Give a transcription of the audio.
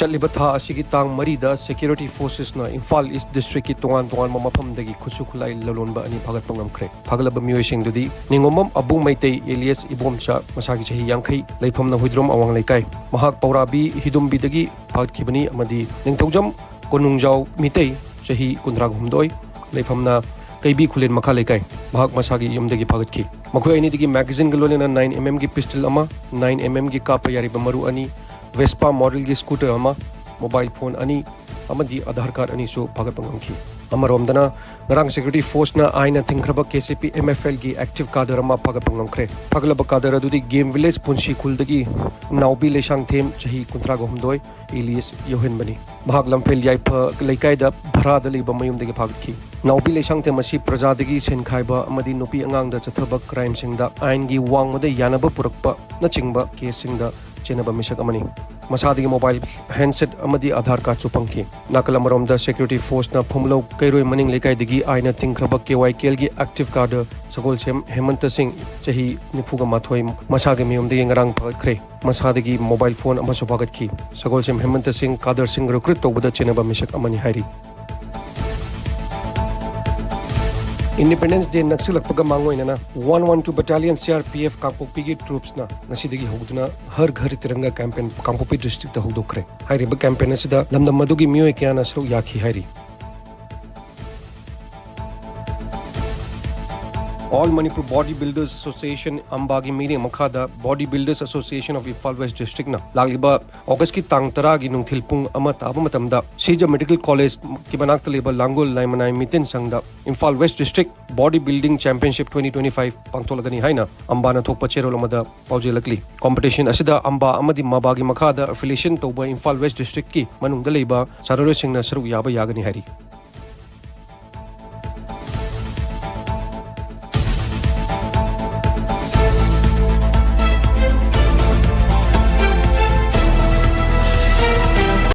चलिबा था असिगी तांग मरीदा security forces ना Imphal east district की तोंगान मफमदगी खुसु खुलाई ललोनबा अनि फागतपा ngamkhre फागलब मियोइसिंगदुदी निंगोमम अबु मैतै एलियस इबोमचा मसागी चही यांखै लेफमना हुइद्रोम अवांग लेकाय महाक पौराबी हिदुमबीदगी फागतखिबनी अमदी निंगथौजम कोनुंगजाव मितै चही 13 लेफमना कैबी खुलेन मखा लेकाय महाक मसागी यमदगी फागतखि मखोय अनिदगी मैगजीन गलोनेना 9mm की पिस्टल अमा 9mm की काप यारिबा मरु अनि वेस्पा मॉडल की स्कूटर अमा मोबाइल फोन अनि अमदी आधार कार्ड अनि सो फागतपा ngamखि अमरोमदना ngarang security force na aina thingkraba KCP MFL की एक्टिव कादर अमा फागतपा ngamkhre फागलब कादर अदुदी गेम विलेज पुंसी खुलदगी नाउबी लेशांग थेम चही 13 इलियस योहेन बनी महाक लमफेल याइफ लेकायदा भरादा लेबा मयुमदगी फागतखि नाउबी लेशांग थेम असि प्रजादगी सेनखाइबा अमदी नुपी अंगांगदा चथबा क्राइम सिंगदा आइन की वांगमदा यानबा पुरकपा नचिंगबा केस सिंगदा चेनबा मिसक अमनी मसादगी मोबाइल हैंडसेट अमदी आधार कार्ड चु पंखि नाकल अमरोमदा सिक्योरिटी फोर्स ना फुमलो कैरोय मनिंग लेकायदगी आइना थिंख्रबा KYKL की एक्टिव कार्ड सगोल सेम हेमंत सिंह चही 94 मसागे मियमदगी ngarang फागतखरे मसादगी मोबाइल फोन अमसु फागतखि सगोल सेम हेमंत सिंह कादर सिंह रिक्रूट तौबदा चेनबा मिसक अमनी हाइरी इंडिपेंडेंस डे नक्सलकपगा मांगोइना 112 बटालियन CRPF कांपोपी की ट्रूप्स ना नसीदगी होदुना हर घर तिरंगा कैंपेन कांपोपी डिस्ट्रिक्ट होदोखरे हाइरिबा कैंपेन असिदा लमदम मदुगी मियोय क्याना सरु याखी हाइरी All Manipur Bodybuilders Association Ambagi meeting Makhada Bodybuilders Association of Imphal West District na lagliba August ki tang tara gi nungthil pung ama taba matamda Sija Medical College ki banakta leba Langol Laimanai mitin sangda Imphal West District Bodybuilding Championship 2025 pangtolagani haina ambana thokpa cherol amada paujelakli competition asida amba amadi mabagi makhada affiliation toba Imphal West District ki manungda leba sararo singna saru yaba yagani hari